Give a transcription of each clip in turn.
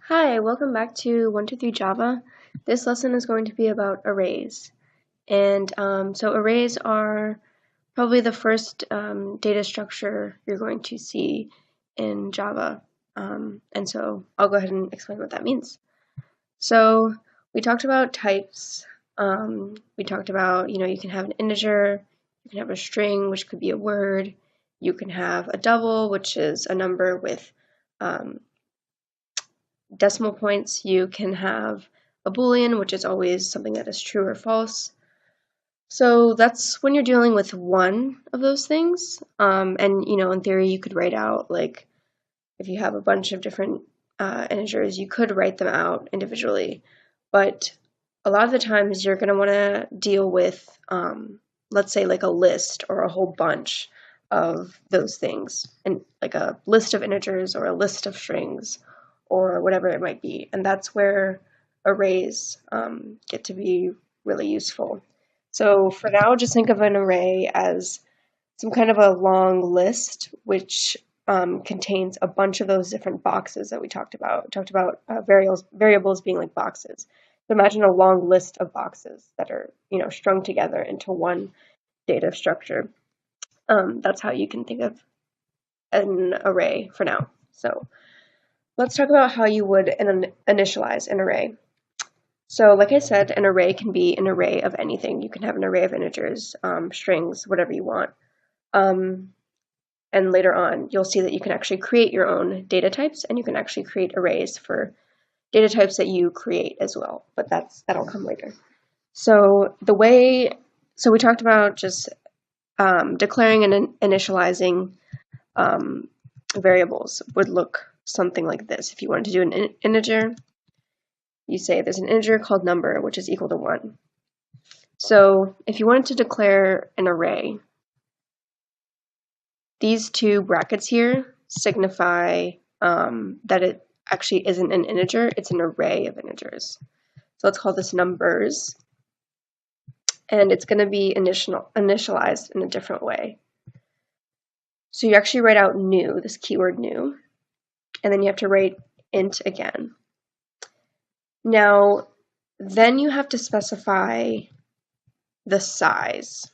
Hi, welcome back to 123 Java. This lesson is going to be about arrays. And so arrays are probably the first data structure you're going to see in Java. And so I'll go ahead and explain what that means. So we talked about types. We talked about, you can have an integer, you can have a string, which could be a word. You can have a double, which is a number with decimal points. You can have a Boolean, which is always something that is true or false. So that's when you're dealing with one of those things. And in theory, you could write out, like, if you have a bunch of different integers, you could write them out individually. But a lot of the times you're going to want to deal with, let's say, like a list or a whole bunch of those things, and like a list of integers or a list of strings or whatever it might be. And that's where arrays get to be really useful. So for now, just think of an array as some kind of a long list which contains a bunch of those different boxes that we talked about. We talked about variables being like boxes. So imagine a long list of boxes that are strung together into one data structure. That's how you can think of an array for now. So let's talk about how you would initialize an array. So like I said, an array can be an array of anything. You can have an array of integers, strings, whatever you want. And later on, you'll see that you can actually create your own data types, and you can actually create arrays for data types that you create as well. But that'll come later. So we talked about just declaring and initializing variables would look something like this. If you wanted to do an integer, you say there's an integer called number, which is equal to 1. So if you wanted to declare an array, these two brackets here signify that it actually isn't an integer, it's an array of integers. So let's call this numbers, and it's going to be initialized in a different way. So you actually write out new, this keyword new, and then you have to write int again. Now, then you have to specify the size.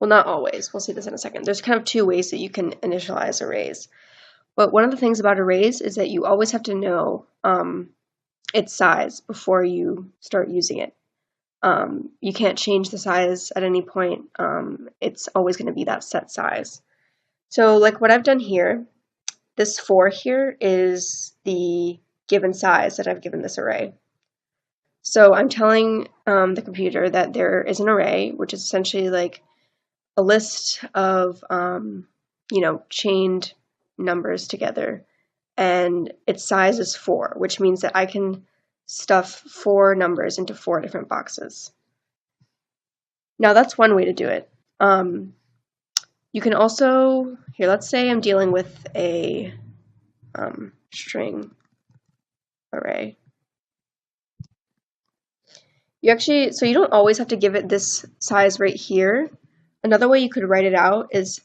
Well, not always. We'll see this in a second. There's kind of two ways that you can initialize arrays. But one of the things about arrays is that you always have to know its size before you start using it. You can't change the size at any point. It's always going to be that set size. So like what I've done here, this 4 here is the given size that I've given this array. So I'm telling the computer that there is an array, which is essentially like a list of chained numbers together, and its size is 4, which means that I can stuff 4 numbers into 4 different boxes. Now that's one way to do it. You can also, here, let's say I'm dealing with a string array. So you don't always have to give it this size right here. Another way you could write it out is,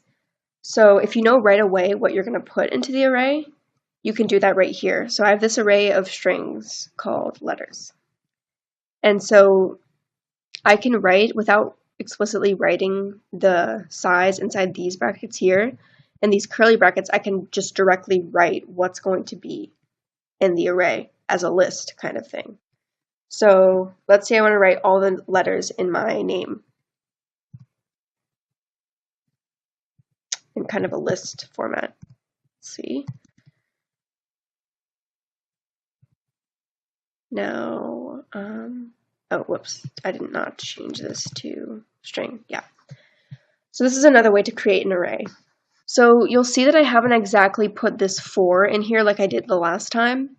so if you know right away what you're going to put into the array, you can do that right here. So I have this array of strings called letters. And so I can write, without explicitly writing the size inside these brackets here, and these curly brackets, I can just directly write what's going to be in the array as a list kind of thing. So let's say I want to write all the letters in my name in kind of a list format. Let's see. Now, oh, whoops, I did not change this to string. Yeah. So this is another way to create an array. So you'll see that I haven't exactly put this 4 in here like I did the last time,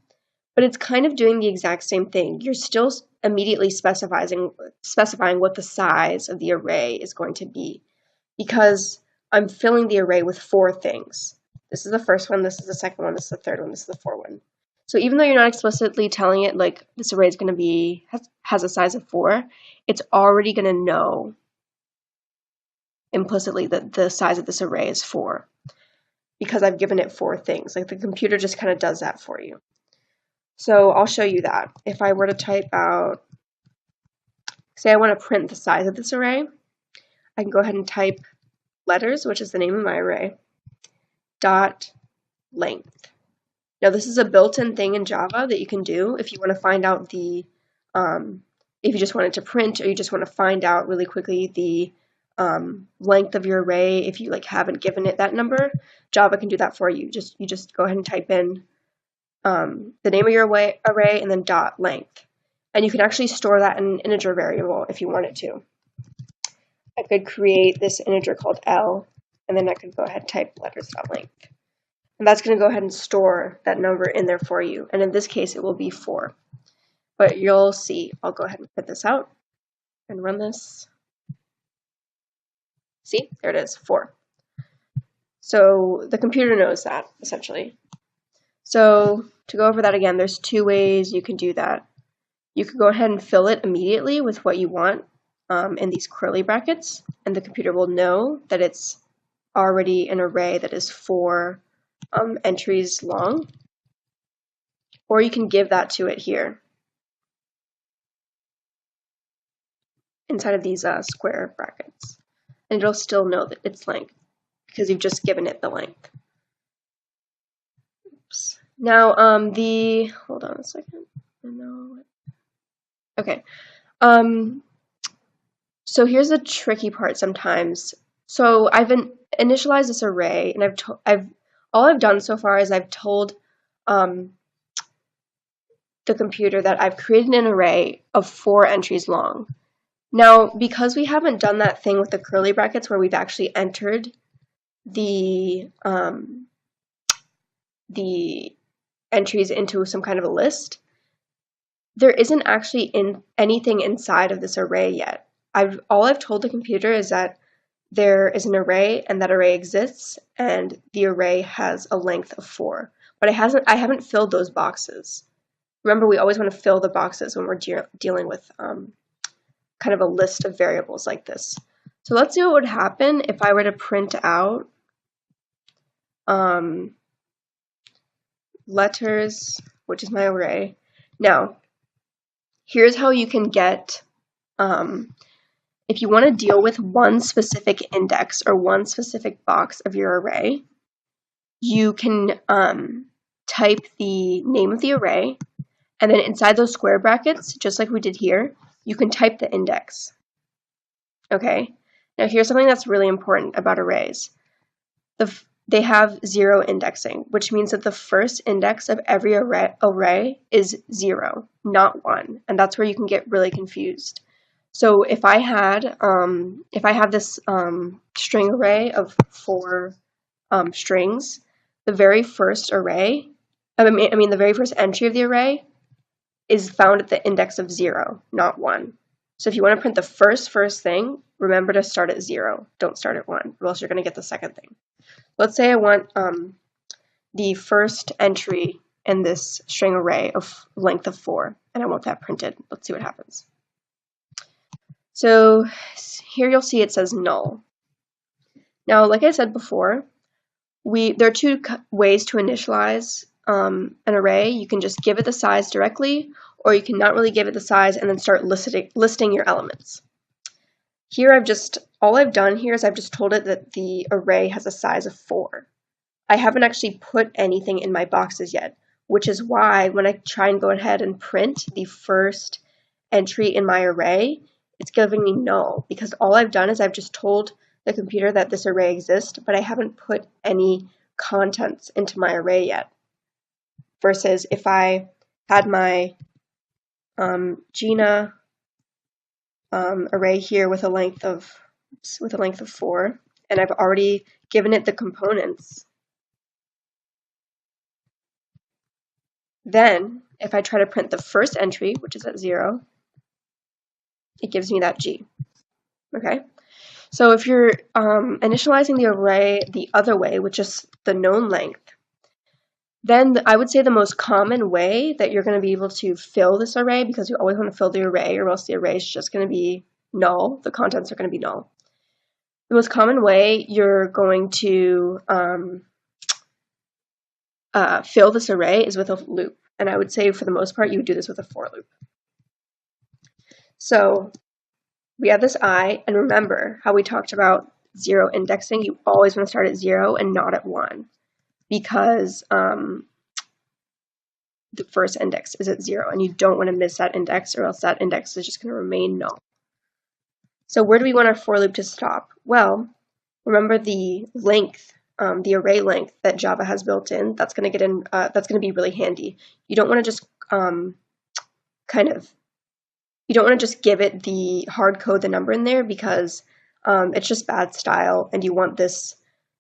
but it's kind of doing the exact same thing. You're still immediately specifying what the size of the array is going to be, because I'm filling the array with 4 things. This is the first one, this is the second one, this is the third one, this is the fourth one. So even though you're not explicitly telling it like this array is going to be has a size of 4, it's already going to know implicitly that the size of this array is 4, because I've given it 4 things. Like the computer just kind of does that for you. So I'll show you that. If I were to type out, say I want to print the size of this array, I can go ahead and type letters, which is the name of my array, dot length. Now this is a built-in thing in Java that you can do if you want to find out the, if you just want it to print, or you just want to find out really quickly the length of your array. If you like haven't given it that number, Java can do that for you. You just go ahead and type in the name of your array and then dot length, and you can actually store that in an integer variable if you wanted to. I could create this integer called L, and then I could go ahead and type letters.length. And that's going to go ahead and store that number in there for you. And in this case, it will be 4. But you'll see. I'll go ahead and print this out and run this. See, there it is, 4. So the computer knows that, essentially. So to go over that again, there's 2 ways you can do that. You could go ahead and fill it immediately with what you want in these curly brackets, and the computer will know that it's already an array that is 4 entries long. Or you can give that to it here inside of these square brackets, and it'll still know that it's length because you've just given it the length. Oops. Now hold on a second. Okay. So here's the tricky part sometimes. So I've initialized this array, and all I've done so far is I've told the computer that I've created an array of 4 entries long. Now, because we haven't done that thing with the curly brackets where we've actually entered the entries into some kind of a list, there isn't actually anything inside of this array yet. All I've told the computer is that there is an array and that array exists, and the array has a length of 4. But I haven't filled those boxes. Remember, we always want to fill the boxes when we're dealing with kind of a list of variables like this. So let's see what would happen if I were to print out letters, which is my array. Now, here's how you can get, if you want to deal with one specific index or one specific box of your array, you can type the name of the array, and then inside those square brackets, just like we did here, you can type the index. Okay? Now here's something that's really important about arrays. They have 0 indexing, which means that the first index of every array is 0, not 1, and that's where you can get really confused. So if I have this string array of 4 strings, the very first the very first entry of the array is found at the index of 0, not 1. So if you want to print the first thing, remember to start at 0. Don't start at 1, or else you're going to get the second thing. Let's say I want the first entry in this string array of length of 4, and I want that printed. Let's see what happens. So here you'll see it says null. Now, like I said before, there are 2 ways to initialize an array. You can just give it the size directly, or you can not really give it the size and then start listing your elements. Here all I've done here is I've just told it that the array has a size of 4. I haven't actually put anything in my boxes yet, which is why when I try and go ahead and print the first entry in my array, it's giving me null, because all I've done is I've just told the computer that this array exists, but I haven't put any contents into my array yet. Versus if I had my Gina array here with a length of 4, and I've already given it the components, then if I try to print the first entry, which is at 0, it gives me that G. Okay, so if you're initializing the array the other way, which is the known length, then I would say the most common way that you're going to be able to fill this array, because you always want to fill the array or else the array is just going to be null, the contents are going to be null. The most common way you're going to fill this array is with a loop. And I would say for the most part, you would do this with a for loop. So we have this I, and remember how we talked about 0 indexing. You always want to start at 0 and not at 1, because the first index is at 0, and you don't want to miss that index, or else that index is just going to remain null. So where do we want our for loop to stop? Well, remember the length, the array length that Java has built in. That's going to be really handy. You don't want to just you don't want to just give it the hard code, the number in there, because it's just bad style, and you want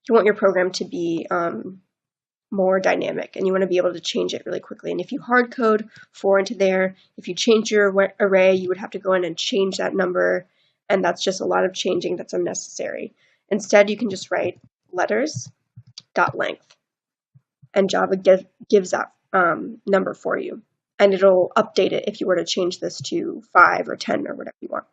your program to be more dynamic, and you want to be able to change it really quickly. And if you hard code 4 into there, if you change your array, you would have to go in and change that number, and that's just a lot of changing that's unnecessary. Instead, you can just write letters.length, and Java gives that number for you. And it'll update it if you were to change this to 5 or 10 or whatever you want.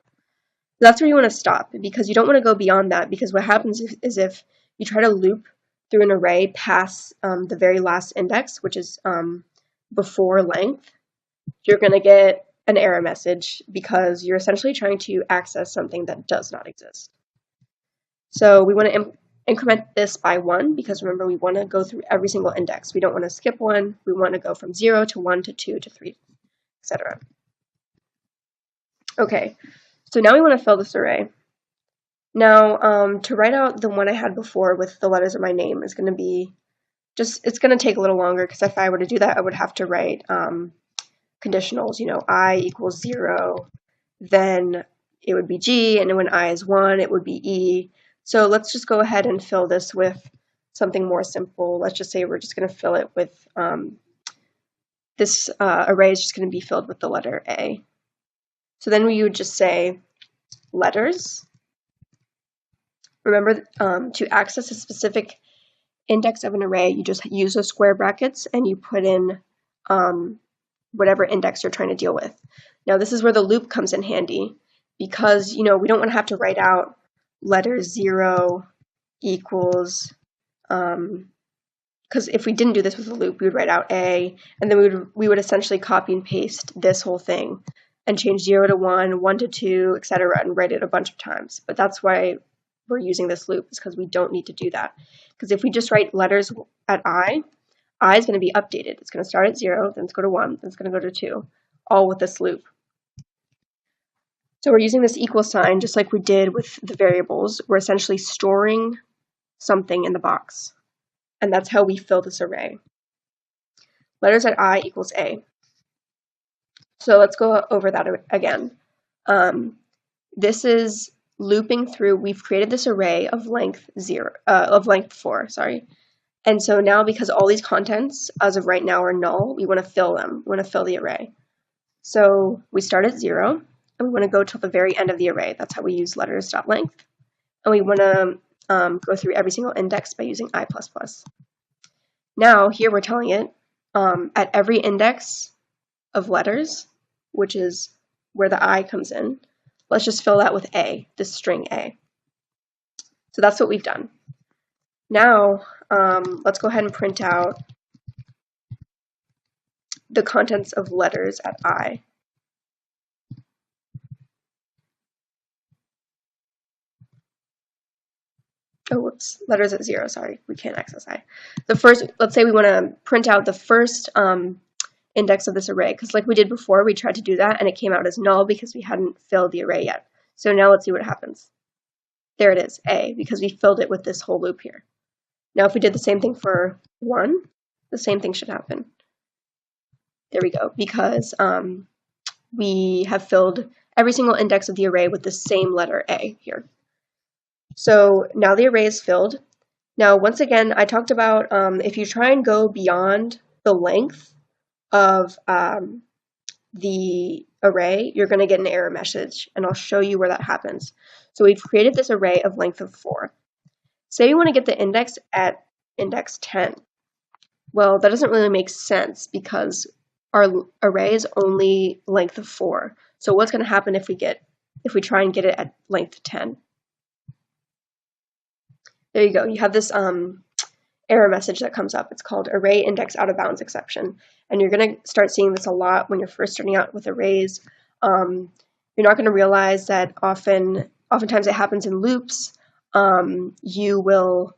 That's where you want to stop, because you don't want to go beyond that, because what happens is if you try to loop through an array past the very last index, which is before length, you're going to get an error message, because you're essentially trying to access something that does not exist. So we want to increment this by 1, because remember, we want to go through every single index. We don't want to skip 1. We want to go from 0 to 1 to 2 to 3, etc. Okay, so now we want to fill this array. Now, to write out the one I had before with the letters of my name is going to be it's going to take a little longer, because if I were to do that, I would have to write conditionals, I equals 0, then it would be G, and when I is 1, it would be E. So let's just go ahead and fill this with something more simple. Let's just say we're just going to fill it with, this array is just going to be filled with the letter A. So then we would just say letters. Remember, to access a specific index of an array, you just use those square brackets and you put in whatever index you're trying to deal with. Now this is where the loop comes in handy, because we don't want to have to write out letter 0 equals, because if we didn't do this with a loop, we would write out A, and then we would essentially copy and paste this whole thing and change 0 to 1, 1 to 2, etc., and write it a bunch of times. But that's why we're using this loop, is because we don't need to do that. Because if we just write letters at I is going to be updated. It's going to start at 0, then it's go to 1, then it's going to go to 2, all with this loop. So we're using this equal sign just like we did with the variables. We're essentially storing something in the box. And that's how we fill this array. Letters at I equals A. So let's go over that again. This is looping through. We've created this array of length 4, sorry. And so now, because all these contents as of right now are null, we want to fill them. We want to fill the array. So we start at 0, and we want to go till the very end of the array. That's how we use letters.length. And we want to go through every single index by using I++. Now here we're telling it at every index of letters, which is where the I comes in, let's just fill that with A, this string A. So that's what we've done. Now let's go ahead and print out the contents of letters at I. Oh, whoops, letters at 0, sorry, we can't access I. The first, let's say we want to print out the first index of this array, because like we did before, we tried to do that and it came out as null because we hadn't filled the array yet. So now let's see what happens. There it is, A, because we filled it with this whole loop here. Now if we did the same thing for 1, the same thing should happen. There we go, because we have filled every single index of the array with the same letter A here. So now the array is filled. Now, once again, I talked about if you try and go beyond the length of the array, you're going to get an error message, and I'll show you where that happens. So we've created this array of length of 4. Say we want to get the index at index 10. Well, that doesn't really make sense because our array is only length of 4. So what's going to happen if we try and get it at length 10? There you go. You have this error message that comes up. It's called ArrayIndexOutOfBoundsException. And you're going to start seeing this a lot when you're first starting out with arrays. You're not going to realize that oftentimes it happens in loops. You will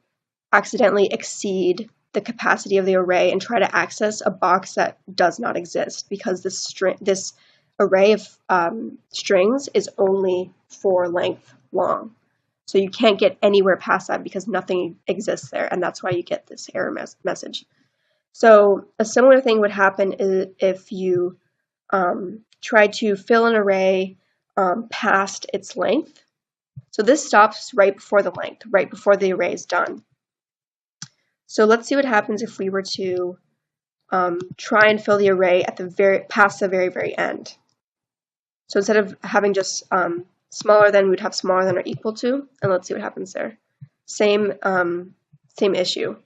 accidentally exceed the capacity of the array and try to access a box that does not exist, because this array of strings is only 4 length long. So you can't get anywhere past that because nothing exists there, and that's why you get this error message. So a similar thing would happen if you try to fill an array past its length. So this stops right before the length, right before the array is done. So let's see what happens if we were to try and fill the array at past the very end. So instead of having just smaller than, we'd have smaller than or equal to, and let's see what happens there. Same issue.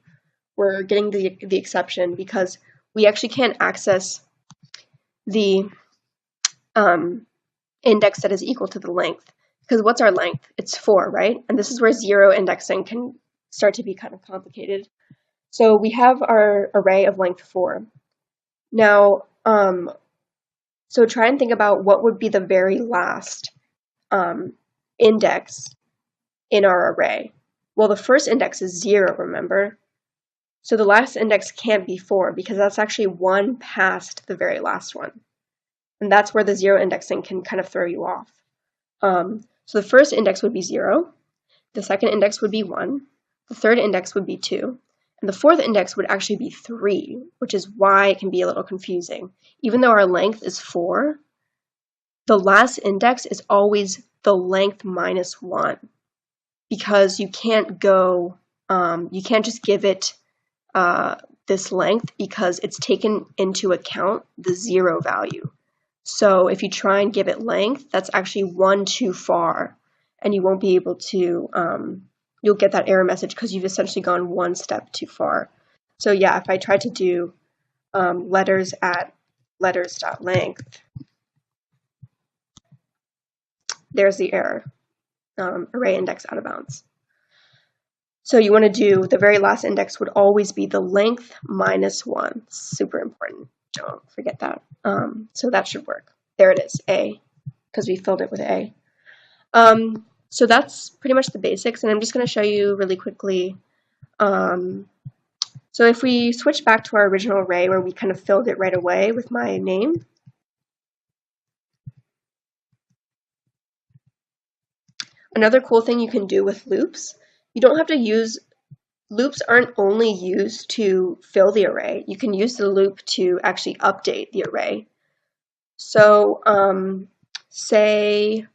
We're getting the exception because we actually can't access the index that is equal to the length. Because what's our length? It's 4, right? And this is where 0 indexing can start to be kind of complicated. So we have our array of length 4. Now, so try and think about what would be the very last index in our array. Well, the first index is 0, remember? So the last index can't be 4 because that's actually 1 past the very last one. And that's where the 0 indexing can kind of throw you off. So the first index would be 0, the second index would be 1, the third index would be 2, and the fourth index would actually be 3, which is why it can be a little confusing. Even though our length is 4, the last index is always the length minus 1, because you can't go, you can't just give it this length because it's taken into account the 0 value. So if you try and give it length, that's actually 1 too far, and you won't be able to, you'll get that error message because you've essentially gone 1 step too far. So yeah, if I try to do letters at letters.length, there's the error, array index out of bounds. So you want to do, the very last index would always be the length minus 1. Super important. Don't forget that. So that should work. There it is, A, because we filled it with A. So that's pretty much the basics, and I'm just going to show you really quickly. So if we switch back to our original array where we kind of filled it right away with my name, another cool thing you can do with loops, you don't have to use, loops aren't only used to fill the array. You can use the loop to actually update the array. So say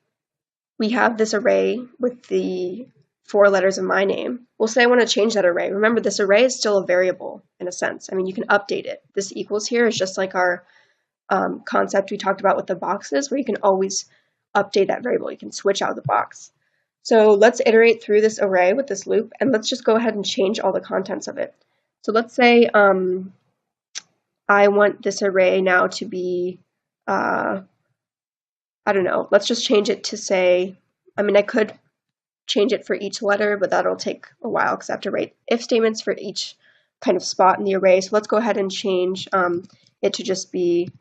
we have this array with the 4 letters of my name. Well, say I want to change that array. Remember, this array is still a variable in a sense. I mean, you can update it. This equals here is just like our concept we talked about with the boxes, where you can always update that variable. You can switch out the box. So let's iterate through this array with this loop, and let's just go ahead and change all the contents of it. So let's say I want this array now to be, I don't know, let's just change it to say, I mean, I could change it for each letter, but that'll take a while because I have to write if statements for each kind of spot in the array. So let's go ahead and change it to just be,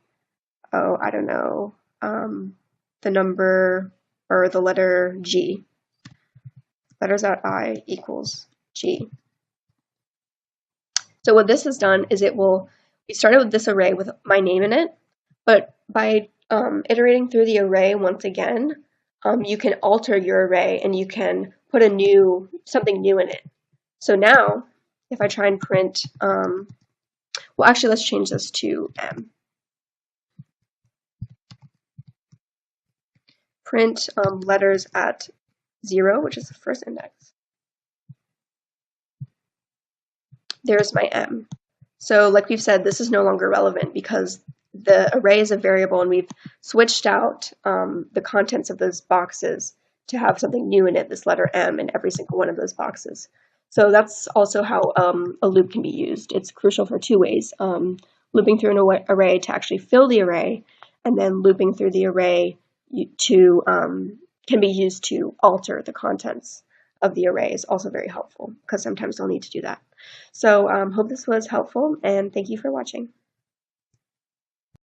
oh, I don't know, the number or the letter G. Letters at I equals G. So what this has done is we started with this array with my name in it, but by iterating through the array once again, you can alter your array and you can put something new in it. So now, if I try and print, well, actually, let's change this to M. Print letters at 0, which is the first index. There's my M. So like we've said, this is no longer relevant because the array is a variable and we've switched out the contents of those boxes to have something new in it, this letter M in every single one of those boxes. So that's also how a loop can be used. It's crucial for 2 ways. Looping through an array to actually fill the array, and then looping through the array can be used to alter the contents of the array is also very helpful because sometimes they'll need to do that. So hope this was helpful, and thank you for watching.